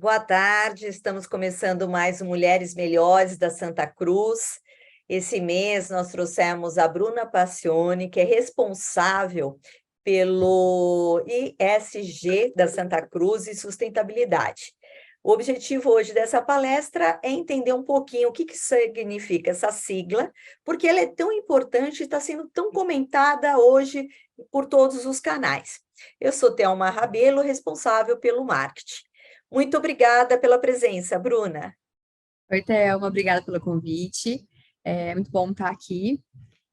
Boa tarde, estamos começando mais o Mulheres Melhores da Santa Cruz. Esse mês nós trouxemos a Bruna Passione, que é responsável pelo ISG da Santa Cruz e sustentabilidade. O objetivo hoje dessa palestra é entender um pouquinho o que significa essa sigla, porque ela é tão importante e está sendo tão comentada hoje por todos os canais. Eu sou Thelma Rabelo, responsável pelo marketing. Muito obrigada pela presença, Bruna. Oi, Thelma, obrigada pelo convite. É muito bom estar aqui.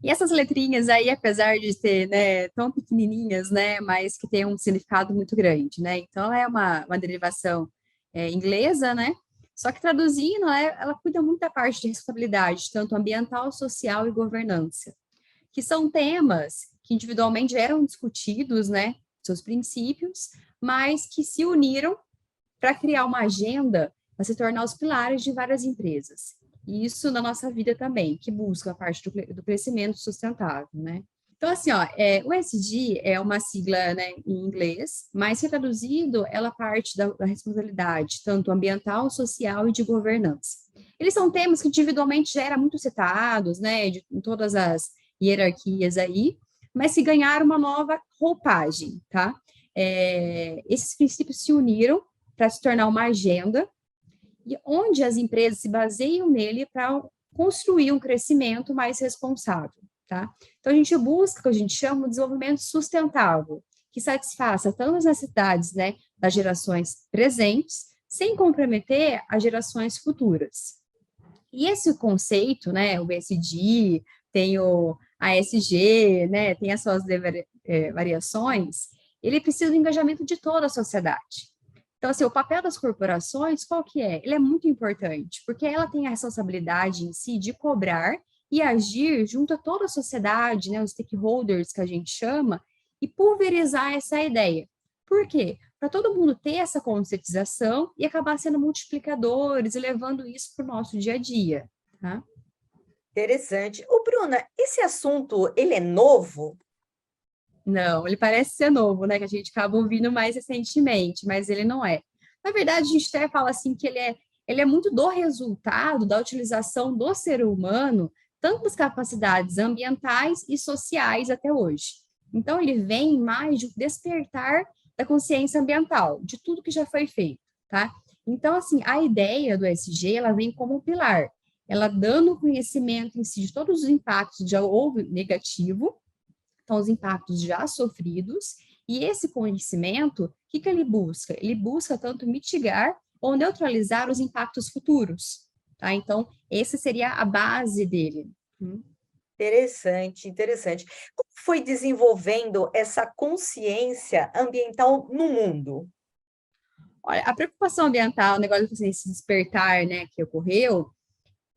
E essas letrinhas aí, apesar de ser, né, tão pequenininhas, né, mas que tem um significado muito grande, né? Então, ela é uma derivação inglesa, né? Só que traduzindo, ela cuida muito da parte de responsabilidade, tanto ambiental, social e governança, que são temas que individualmente eram discutidos, né, seus princípios, mas que se uniram para criar uma agenda para se tornar os pilares de várias empresas. E isso na nossa vida também, que busca a parte do crescimento sustentável, né? Então, assim, ó, o ESG é uma sigla, né, em inglês, mas se traduzido, ela parte da responsabilidade, tanto ambiental, social e de governança. Eles são temas que individualmente já eram muito citados, né, em todas as hierarquias aí, mas se ganharam uma nova roupagem, tá? Esses princípios se uniram para se tornar uma agenda e onde as empresas se baseiam nele para construir um crescimento mais responsável, tá? Então, a gente busca o que a gente chama de desenvolvimento sustentável, que satisfaça tanto as necessidades, né, das gerações presentes, sem comprometer as gerações futuras. E esse conceito, né, o ESG, tem o ASG, né, tem as suas variações, ele precisa do engajamento de toda a sociedade. Então, assim, o papel das corporações, qual que é? Ele é muito importante, porque ela tem a responsabilidade em si de cobrar e agir junto a toda a sociedade, né, os stakeholders que a gente chama, e pulverizar essa ideia. Por quê? Para todo mundo ter essa conscientização e acabar sendo multiplicadores e levando isso para o nosso dia a dia, tá? Interessante. Ô, Bruna, esse assunto, ele é novo? Não, ele parece ser novo, né? Que a gente acaba ouvindo mais recentemente, mas ele não é. Na verdade, a gente até fala assim que ele é muito do resultado da utilização do ser humano, tanto das capacidades ambientais e sociais até hoje. Então, ele vem mais de despertar da consciência ambiental, de tudo que já foi feito, tá? Então, assim, a ideia do SG, ela vem como um pilar, ela dando conhecimento em si de todos os impactos que já houve negativo, então, os impactos já sofridos, e esse conhecimento, o que ele busca? Ele busca tanto mitigar ou neutralizar os impactos futuros, tá? Então, essa seria a base dele. Interessante, interessante. Como foi desenvolvendo essa consciência ambiental no mundo? Olha, a preocupação ambiental, o negócio assim, esse despertar, né, que ocorreu,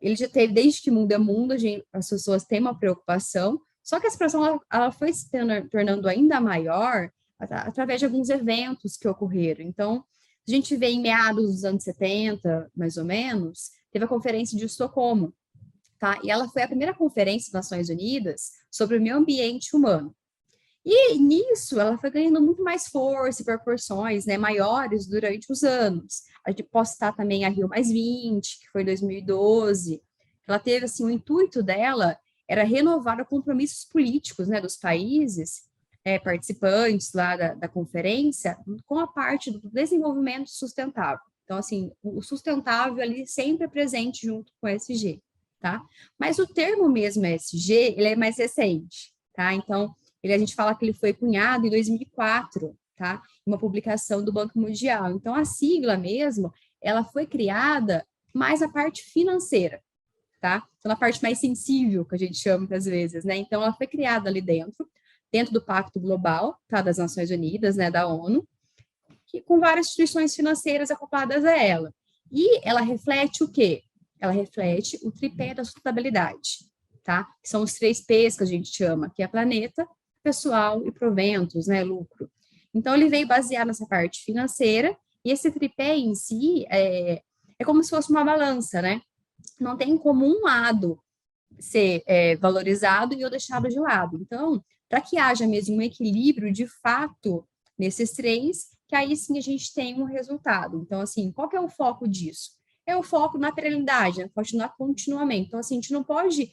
ele já teve, desde que mundo é mundo, as pessoas têm uma preocupação, só que a expressão ela foi se tornando ainda maior através de alguns eventos que ocorreram. Então, a gente vê em meados dos anos 70, mais ou menos, teve a Conferência de Estocolmo, tá? E ela foi a primeira conferência das Nações Unidas sobre o meio ambiente humano. E nisso ela foi ganhando muito mais força e proporções, né, maiores durante os anos. A gente pode citar também a Rio+20, que foi em 2012. Ela teve, assim, o intuito dela era renovar os compromissos políticos, né, dos países participantes lá da conferência com a parte do desenvolvimento sustentável. Então, assim, o sustentável ali sempre é presente junto com o ESG, tá? Mas o termo mesmo ESG, ele é mais recente, tá? Então, a gente fala que ele foi cunhado em 2004, tá? Uma publicação do Banco Mundial. Então, a sigla mesmo, ela foi criada mais na parte financeira, tá? Então, na parte mais sensível, que a gente chama muitas vezes, né? Então, ela foi criada ali dentro do Pacto Global, tá? Das Nações Unidas, né? Da ONU, com várias instituições financeiras acopladas a ela. E ela reflete o quê? Ela reflete o tripé da sustentabilidade, tá? Que são os 3 P's que a gente chama, que é planeta, pessoal e proventos, né, lucro. Então, ele veio baseado nessa parte financeira, e esse tripé em si é como se fosse uma balança, né? Não tem como um lado ser valorizado e eu deixado de lado. Então, para que haja mesmo um equilíbrio de fato nesses três, que aí sim a gente tem um resultado. Então, assim, qual que é o foco disso? É o foco na perenidade, né? Continuar continuamente. Então, assim, a gente não pode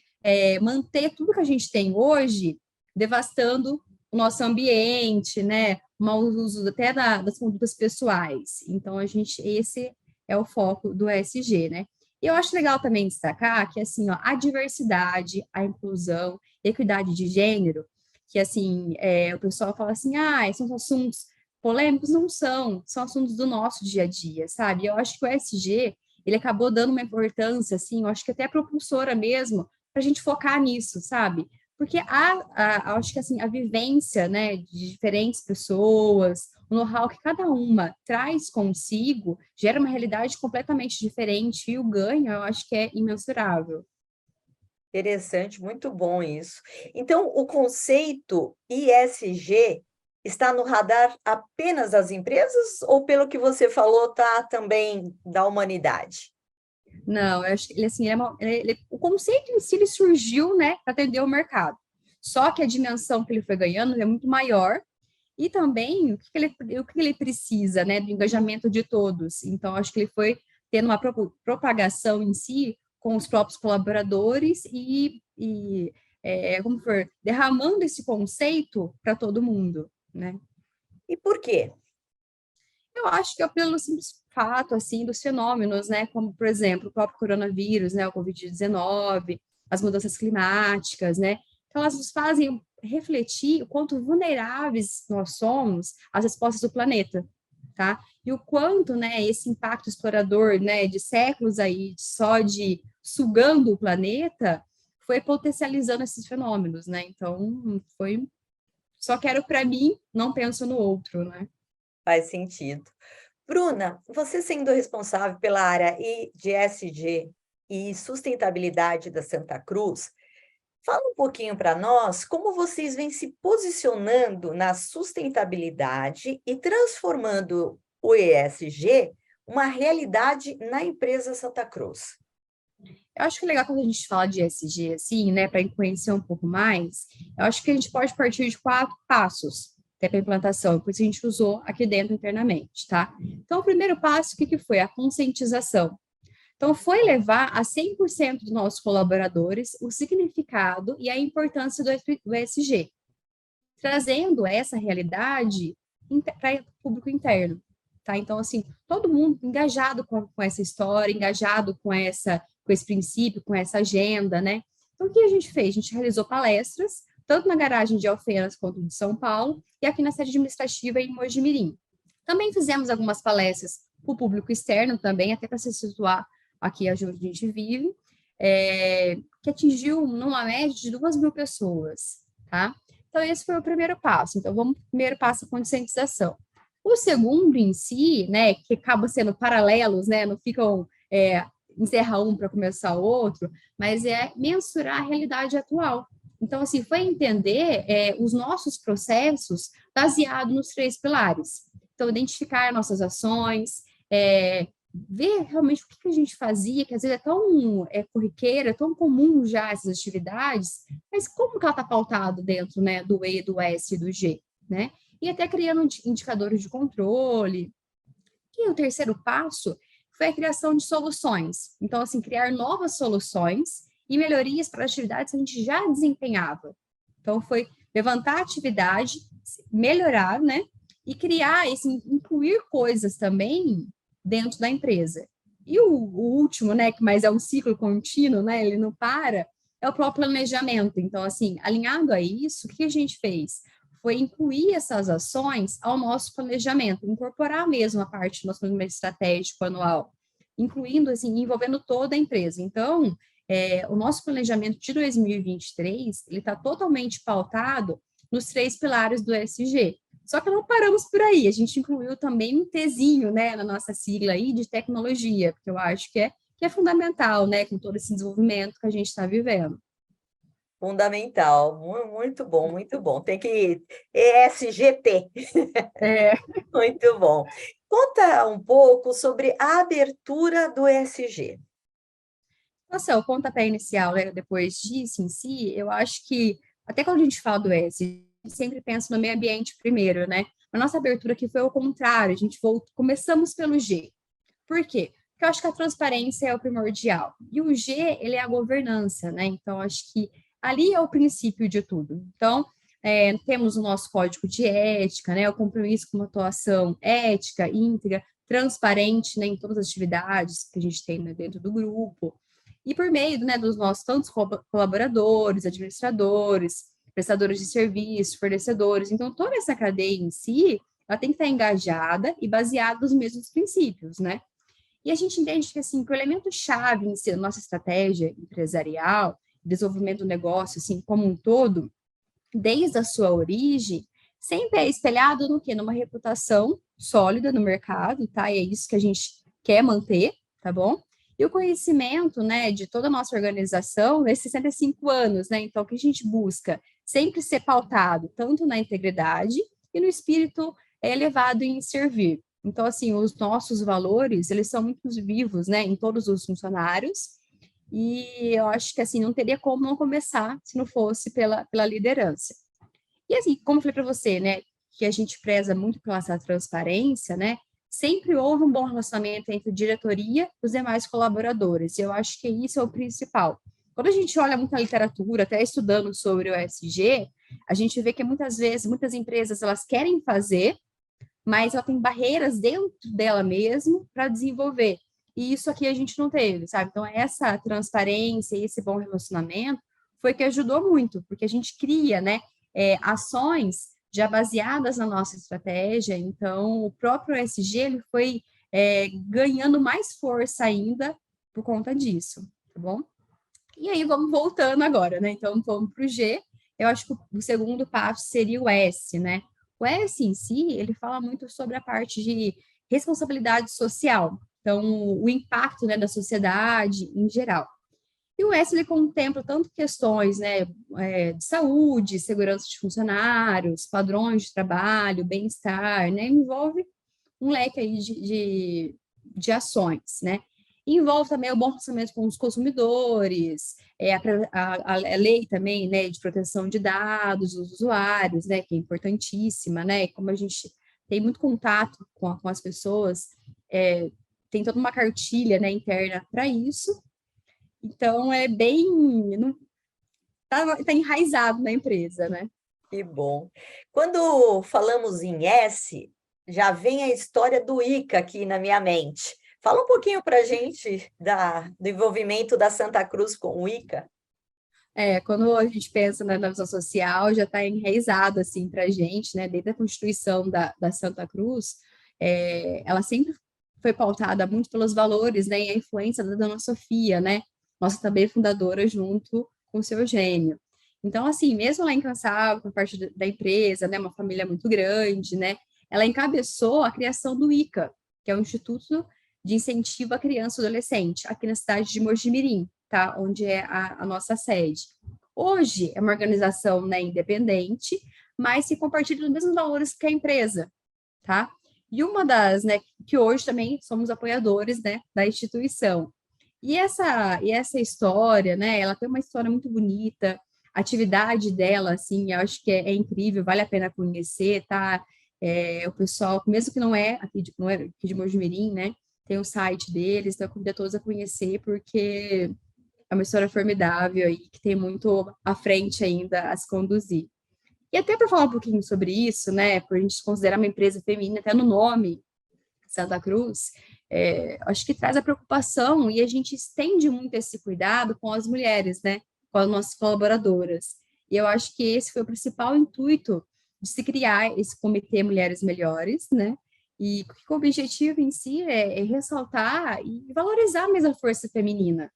manter tudo que a gente tem hoje, devastando o nosso ambiente, né? Mau uso até das condutas pessoais. Então, esse é o foco do ESG, né? E eu acho legal também destacar que, assim, ó, a diversidade, a inclusão, equidade de gênero, que, assim, o pessoal fala assim, são assuntos polêmicos, não são assuntos do nosso dia a dia, sabe? Eu acho que o ESG, ele acabou dando uma importância, assim, eu acho que até propulsora mesmo, para a gente focar nisso, sabe? Porque acho que assim, a vivência, né, de diferentes pessoas, o know-how que cada uma traz consigo, gera uma realidade completamente diferente, e o ganho, eu acho que é imensurável. Interessante, muito bom isso. Então, o conceito ISG está no radar apenas das empresas ou, pelo que você falou, está também da humanidade? Não, eu acho que ele, assim, o conceito em si ele surgiu, né, para atender o mercado. Só que a dimensão que ele foi ganhando é muito maior e também o que ele precisa, né, do engajamento de todos. Então, acho que ele foi tendo uma propagação em si com os próprios colaboradores como for, derramando esse conceito para todo mundo, né? E por quê? Eu acho que é pelo simples fato, assim, dos fenômenos, né, como, por exemplo, o próprio coronavírus, né, o Covid-19, as mudanças climáticas, né, que elas nos fazem refletir o quanto vulneráveis nós somos às respostas do planeta, tá? E o quanto, né, esse impacto explorador, né, de séculos aí, só de sugando o planeta, foi potencializando esses fenômenos, né? Então, só quero para mim, não penso no outro, né? Faz sentido. Bruna, você sendo responsável pela área de ESG e sustentabilidade da Santa Cruz, fala um pouquinho para nós como vocês vêm se posicionando na sustentabilidade e transformando o ESG uma realidade na empresa Santa Cruz. Eu acho que é legal quando a gente fala de ESG, assim, né, para conhecer um pouco mais, eu acho que a gente pode partir de 4 passos até para a implantação, por isso a gente usou aqui dentro internamente, tá? Então, o primeiro passo, o que foi? A conscientização. Então, foi levar a 100% dos nossos colaboradores o significado e a importância do ESG, trazendo essa realidade para o público interno, tá? Então, assim, todo mundo engajado com essa história, engajado com esse princípio, com essa agenda, né? Então, o que a gente fez? A gente realizou palestras, tanto na garagem de Alfenas quanto de São Paulo, e aqui na sede administrativa em Mojimirim. Também fizemos algumas palestras para o público externo também, até para se situar aqui onde a gente vive, que atingiu numa média de 2.000 pessoas, tá? Então, esse foi o primeiro passo. Então, vamos primeiro passo a conscientização. O segundo em si, né, que acaba sendo paralelos, né, não ficam, encerra um para começar o outro, mas é mensurar a realidade atual. Então, assim, foi entender os nossos processos baseado nos 3 pilares. Então, identificar nossas ações, ver realmente o que a gente fazia, que às vezes é tão corriqueira, tão comum já essas atividades, mas como que ela está pautado dentro, né, do E, do S e do G, né? E até criando indicadores de controle. E o terceiro passo foi a criação de soluções. Então, assim, criar novas soluções e melhorias para atividades que a gente já desempenhava. Então, foi levantar a atividade, melhorar, né? E criar, assim, incluir coisas também dentro da empresa. E o último, né, que mais é um ciclo contínuo, né, ele não para, é o próprio planejamento. Então, assim, alinhado a isso, o que a gente fez? Foi incluir essas ações ao nosso planejamento, incorporar mesmo a parte do nosso planejamento estratégico anual, incluindo, assim, envolvendo toda a empresa. Então, o nosso planejamento de 2023, ele está totalmente pautado nos 3 pilares do ESG. Só que não paramos por aí, a gente incluiu também um Tzinho, né, na nossa sigla aí de tecnologia, porque eu acho que é fundamental, né, com todo esse desenvolvimento que a gente está vivendo. Fundamental, muito bom, muito bom. Tem que ESGT. É, Muito bom. Conta um pouco sobre a abertura do ESG. nossa, o pontapé inicial, né, depois disso em si, eu acho que, até quando a gente fala do ESG, a gente sempre pensa no meio ambiente primeiro, né? A nossa abertura aqui foi ao contrário, a gente começamos pelo G. Por quê? Porque eu acho que a transparência é o primordial. E o G, ele é a governança, né? Então, acho que ali é o princípio de tudo. Então, temos o nosso código de ética, né? O compromisso com uma atuação ética, íntegra, transparente, né? Em todas as atividades que a gente tem, né, dentro do grupo. E por meio, né, dos nossos tantos colaboradores, administradores, prestadores de serviços, fornecedores. Então, toda essa cadeia em si, ela tem que estar engajada e baseada nos mesmos princípios, né? E a gente entende que, assim, que o elemento-chave em si, da nossa estratégia empresarial, desenvolvimento do negócio, assim, como um todo, desde a sua origem, sempre é espelhado no quê? Numa reputação sólida no mercado, tá? E é isso que a gente quer manter, tá bom? E o conhecimento, né, de toda a nossa organização nesses 65 anos, né? Então, o que a gente busca sempre ser pautado tanto na integridade e no espírito elevado em servir. Então, assim, os nossos valores, eles são muito vivos, né, em todos os funcionários, e eu acho que, assim, não teria como não começar se não fosse pela liderança. E, assim, como eu falei para você, né, que a gente preza muito pela essa transparência, né, sempre houve um bom relacionamento entre diretoria e os demais colaboradores, e eu acho que isso é o principal. Quando a gente olha muita literatura, até estudando sobre o ESG, a gente vê que muitas vezes, muitas empresas, elas querem fazer, mas ela tem barreiras dentro dela mesmo para desenvolver. E isso aqui a gente não teve, sabe? Então, essa transparência e esse bom relacionamento foi que ajudou muito, porque a gente cria, né, ações já baseadas na nossa estratégia. Então, o próprio ESG ele foi ganhando mais força ainda por conta disso, tá bom? E aí, vamos voltando agora, né? Então, vamos para o G. Eu acho que o segundo passo seria o S, né? O S em si, ele fala muito sobre a parte de responsabilidade social. Então, o impacto, né, da sociedade em geral. E o S, ele contempla tanto questões, né, de saúde, segurança de funcionários, padrões de trabalho, bem-estar, né? Envolve um leque aí de ações, né? Envolve também o bom relacionamento com os consumidores, a lei também, né, de proteção de dados dos usuários, né, que é importantíssima, né? Como a gente tem muito contato com as pessoas, tem toda uma cartilha, né, interna para isso. Então, é bem... Tá enraizado na empresa, né? Que bom. Quando falamos em S, já vem a história do ICA aqui na minha mente. Fala um pouquinho para a gente do envolvimento da Santa Cruz com o ICA. Quando a gente pensa na visão social, já está enraizado, assim, para a gente, né? Desde a Constituição da Santa Cruz, ela sempre foi pautada muito pelos valores, né? E a influência da Dona Sofia, né? Nossa também fundadora, junto com o seu Eugênio. Então, assim, mesmo lá incansável, por parte da empresa, né? Uma família muito grande, né? Ela encabeçou a criação do ICA, que é o Instituto de Incentivo à Criança e Adolescente, aqui na cidade de Mojimirim, tá? Onde é a nossa sede. Hoje é uma organização, né, independente, mas se compartilha os mesmos valores que a empresa, tá? E uma das, né, que hoje também somos apoiadores, né, da instituição. E essa história, né, ela tem uma história muito bonita, a atividade dela, assim, eu acho que é incrível, vale a pena conhecer, tá? O pessoal, mesmo que não é aqui de Mojimirim, né, tem o site deles, então eu convido a todos a conhecer, porque é uma história formidável e que tem muito à frente ainda a se conduzir. E até para falar um pouquinho sobre isso, né, por a gente considerar uma empresa feminina, até no nome, Santa Cruz, acho que traz a preocupação e a gente estende muito esse cuidado com as mulheres, né, com as nossas colaboradoras. E eu acho que esse foi o principal intuito de se criar esse Comitê Mulheres Melhores, né, e o objetivo em si é ressaltar e valorizar mais a força feminina,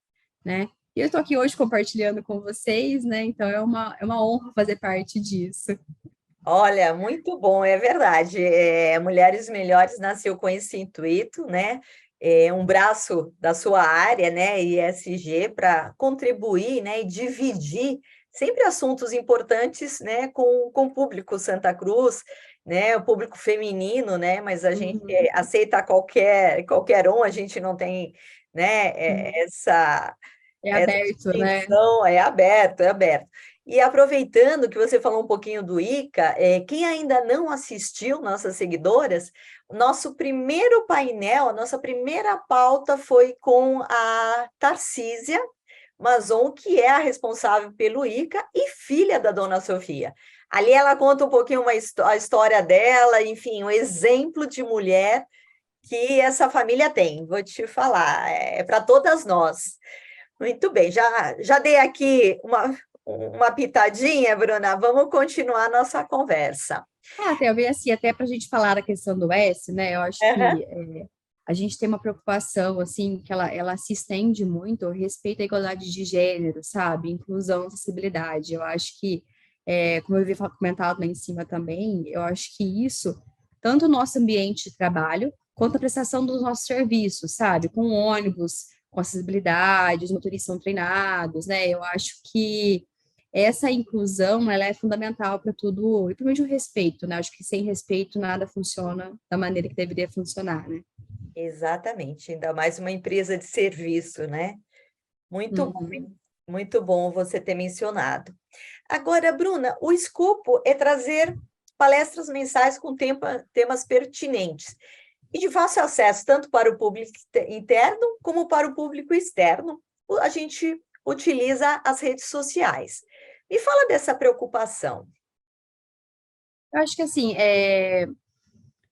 né? E eu estou aqui hoje compartilhando com vocês, né? Então é uma honra fazer parte disso. Olha, muito bom, é verdade. Mulheres Melhores nasceu com esse intuito, né? É um braço da sua área, né? ISG, para contribuir, né? E dividir sempre assuntos importantes, né? Com o público Santa Cruz, né? O público feminino, né? Mas a gente Uhum. aceita qualquer um, a gente não tem, né? Essa É essa aberto, né? distinção, é aberto, é aberto. E aproveitando que você falou um pouquinho do ICA, quem ainda não assistiu, nossas seguidoras, o nosso primeiro painel, a nossa primeira pauta foi com a Tarcísia Mazon, que é a responsável pelo ICA e filha da dona Sofia. Ali ela conta um pouquinho a história dela, enfim, um exemplo de mulher que essa família tem. Vou te falar, é para todas nós. Muito bem, já dei aqui uma pitadinha, Bruna. Vamos continuar nossa conversa. Talvez assim, até para a gente falar da questão do S, né? Eu acho Uhum. que a gente tem uma preocupação, assim, que ela se estende muito a respeito à igualdade de gênero, sabe? Inclusão, acessibilidade. Eu acho que, como eu havia comentado lá em cima também, eu acho que isso, tanto o nosso ambiente de trabalho, quanto a prestação dos nossos serviços, sabe? Com ônibus, com acessibilidade, os motoristas são treinados, né? Eu acho que essa inclusão, ela é fundamental para tudo, e principalmente o respeito, né? Acho que sem respeito nada funciona da maneira que deveria funcionar, né? Exatamente, ainda mais uma empresa de serviço, né? Muito bom, Uhum. muito bom você ter mencionado. Agora, Bruna, o escopo é trazer palestras mensais com temas pertinentes e de fácil acesso, tanto para o público interno como para o público externo. A gente utiliza as redes sociais. Me fala dessa preocupação. Eu acho que assim,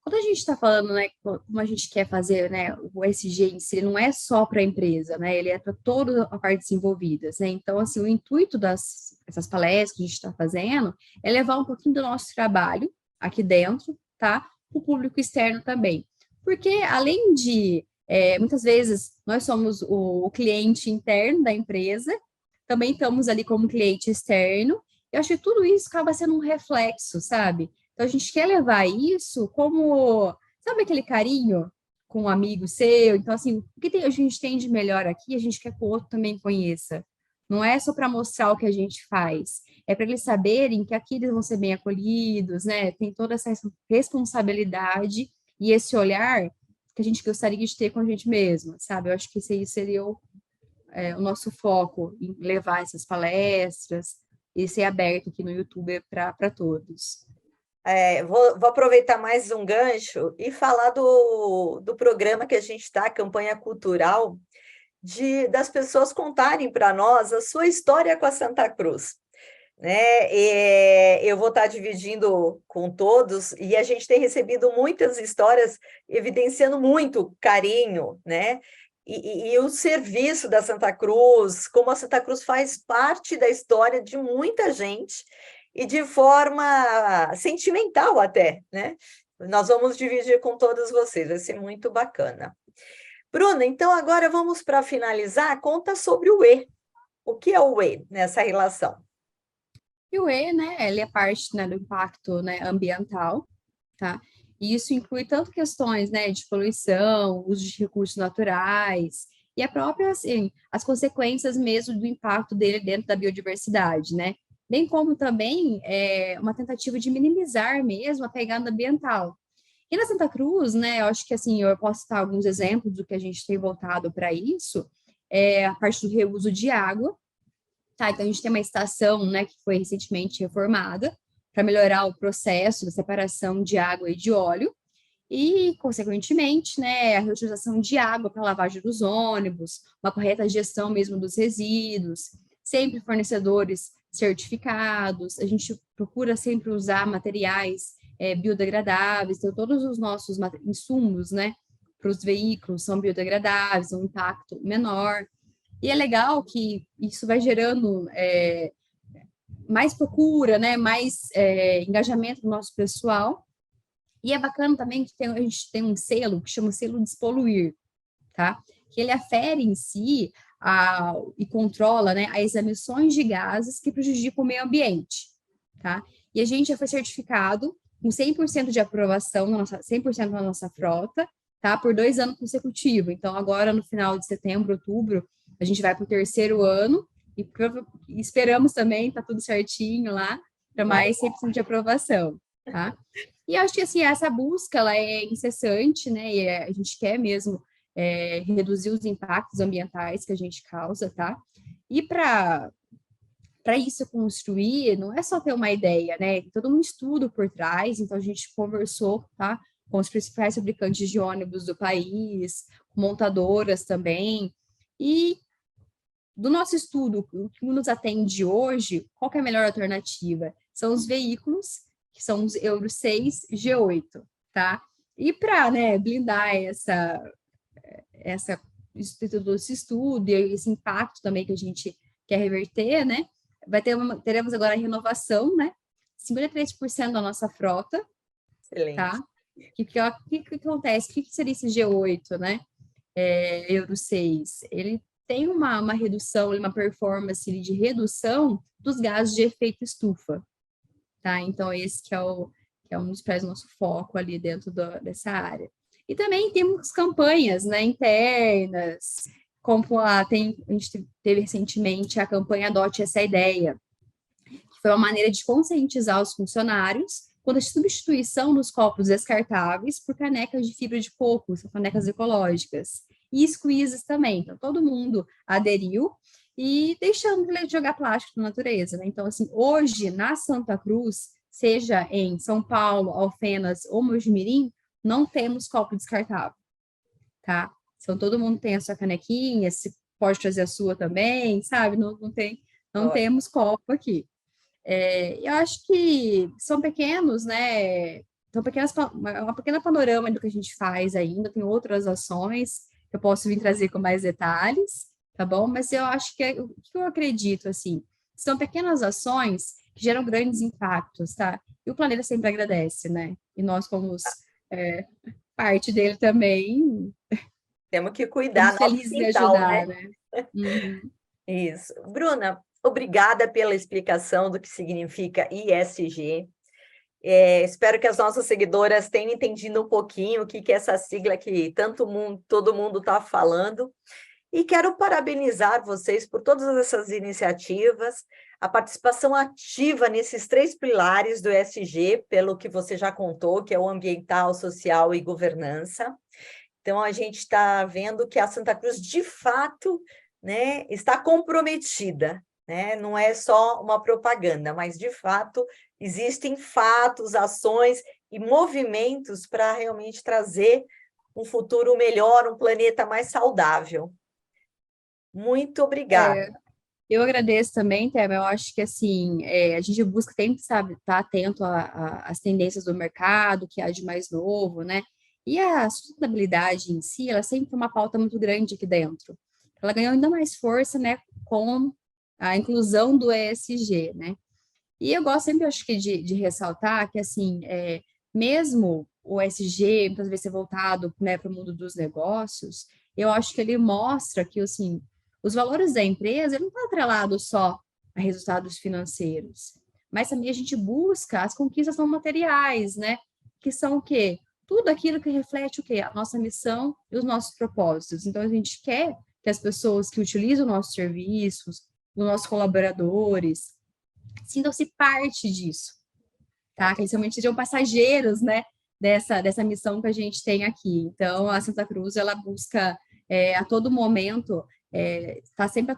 quando a gente está falando, né, como a gente quer fazer, né, o SG em si, ele não é só para a empresa, né, ele é para todas as partes envolvidas, né, então, assim, o intuito dessas palestras que a gente está fazendo é levar um pouquinho do nosso trabalho aqui dentro, tá, para o público externo também, porque além de, muitas vezes, nós somos o cliente interno da empresa, também estamos ali como cliente externo, eu acho que tudo isso acaba sendo um reflexo, sabe? Então, a gente quer levar isso como, sabe aquele carinho com um amigo seu? Então, assim, o que a gente tem de melhor aqui, a gente quer que o outro também conheça. Não é só para mostrar o que a gente faz, é para eles saberem que aqui eles vão ser bem acolhidos, né? Tem toda essa responsabilidade e esse olhar que a gente gostaria de ter com a gente mesma, sabe? Eu acho que esse aí seria o nosso foco em levar essas palestras e ser aberto aqui no YouTube para todos. Vou aproveitar mais um gancho e falar do programa que a gente está, a campanha cultural, das pessoas contarem para nós a sua história com a Santa Cruz. Né? Eu vou estar dividindo com todos, e a gente tem recebido muitas histórias evidenciando muito carinho, né? E o serviço da Santa Cruz, como a Santa Cruz faz parte da história de muita gente, e de forma sentimental até, né? Nós vamos dividir com todos vocês, vai ser muito bacana. Bruna, então agora vamos para finalizar, conta sobre o E. O que é o E nessa relação? E o E, né, ele é parte, né, do impacto, né, ambiental, tá? E isso inclui tanto questões, né, de poluição, uso de recursos naturais e a própria, assim, as consequências mesmo do impacto dele dentro da biodiversidade, né? Bem como também uma tentativa de minimizar mesmo a pegada ambiental. E na Santa Cruz, né, eu acho que assim, eu posso citar alguns exemplos do que a gente tem voltado para isso, a parte do reuso de água, tá? Então, a gente tem uma estação, né, que foi recentemente reformada para melhorar o processo da separação de água e de óleo e, consequentemente, né, a reutilização de água para lavagem dos ônibus, uma correta gestão mesmo dos resíduos, sempre fornecedores certificados, a gente procura sempre usar materiais biodegradáveis, então todos os nossos insumos, né, para os veículos são biodegradáveis, um impacto menor. E é legal que isso vai gerando mais procura, né, mais engajamento do nosso pessoal. E é bacana também que a gente tem um selo que chama selo Despoluir, tá? Que ele afere em si e controla, né, as emissões de gases que prejudicam o meio ambiente, tá? E a gente já foi certificado com 100% de aprovação, 100% na nossa frota, tá? Por 2 anos consecutivos. Então, agora, no final de setembro, outubro, a gente vai para o terceiro ano e esperamos também, tá tudo certinho lá, para mais 100% de aprovação, tá? E acho que, assim, essa busca, ela é incessante, né? E a gente quer mesmo reduzir os impactos ambientais que a gente causa, tá? E para para isso construir, não é só ter uma ideia, né? Tem todo um estudo por trás, então a gente conversou, tá, com os principais fabricantes de ônibus do país, montadoras também, e do nosso estudo, o que nos atende hoje, qual que é a melhor alternativa? São os veículos, que são os Euro 6 G8, tá? E para, né, blindar essa esse estudo e esse impacto também que a gente quer reverter, né? Teremos agora a renovação, né? 53% da nossa frota, Excelente. tá? Que acontece? O que seria esse G8, né? Euro 6? Ele tem uma redução, uma performance de redução dos gases de efeito estufa, tá? Então, esse que é um dos pés do nosso foco ali dentro dessa área. E também temos campanhas, né, internas, como a gente teve recentemente a campanha Adote Essa Ideia, que foi uma maneira de conscientizar os funcionários quanto à substituição dos copos descartáveis por canecas de fibra de coco, são canecas ecológicas, e squeezes também. Então, todo mundo aderiu e deixando de jogar plástico na natureza, né? Então, assim, hoje, na Santa Cruz, seja em São Paulo, Alfenas ou Mojimirim, não temos copo descartável, tá? Então, todo mundo tem a sua canequinha, se pode trazer a sua também, sabe? Não temos copo aqui. Eu acho que são pequenos, né? São uma pequena panorama do que a gente faz ainda, tem outras ações que eu posso vir trazer com mais detalhes, tá bom? Mas eu acho que o que eu acredito, assim, são pequenas ações que geram grandes impactos, tá? E o planeta sempre agradece, né? E nós, como é, parte dele também, Temos que cuidar estamos nosso felizes de quintal, né? ajudar, né? Uhum. Isso. Bruna, obrigada pela explicação do que significa ISG. Espero que as nossas seguidoras tenham entendido um pouquinho o que é essa sigla que todo mundo está falando. E quero parabenizar vocês por todas essas iniciativas, a participação ativa nesses 3 pilares do ESG, pelo que você já contou, que é o ambiental, social e governança. Então, a gente está vendo que a Santa Cruz, de fato, né, está comprometida, né? Não é só uma propaganda, mas, de fato, existem fatos, ações e movimentos para realmente trazer um futuro melhor, um planeta mais saudável. Muito obrigada. Eu agradeço também, Thelma. Eu acho que assim, a gente busca sempre, sabe, estar atento às tendências do mercado, que há de mais novo, né? E a sustentabilidade em si, ela sempre foi uma pauta muito grande aqui dentro. Ela ganhou ainda mais força, né, com a inclusão do ESG, né? E eu gosto sempre, acho que, de ressaltar que, assim, mesmo o ESG, muitas vezes, ser voltado, né, para o mundo dos negócios, eu acho que ele mostra que, assim, os valores da empresa ele não está atrelado só a resultados financeiros, mas também a gente busca as conquistas não materiais, né? Que são o quê? Tudo aquilo que reflete o quê? A nossa missão e os nossos propósitos. Então, a gente quer que as pessoas que utilizam nossos serviços, os nossos colaboradores, sintam-se parte disso, tá? Que eles realmente sejam passageiros, né? Dessa missão que a gente tem aqui. Então, a Santa Cruz, ela busca a todo momento está sempre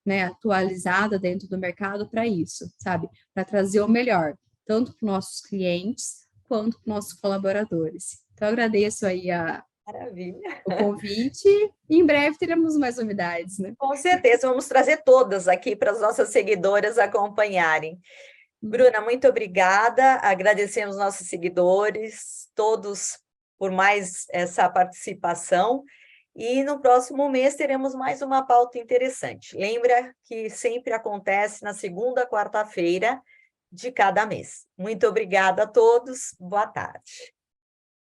né, atualizada dentro do mercado para isso, sabe? Para trazer o melhor, tanto para os nossos clientes quanto para os nossos colaboradores. Então, eu agradeço aí Maravilha. o convite e em breve teremos mais novidades, né? Com certeza, vamos trazer todas aqui para as nossas seguidoras acompanharem. Bruna, muito obrigada. Agradecemos nossos seguidores, todos, por mais essa participação. E no próximo mês teremos mais uma pauta interessante. Lembra que sempre acontece na segunda quarta-feira de cada mês. Muito obrigada a todos. Boa tarde.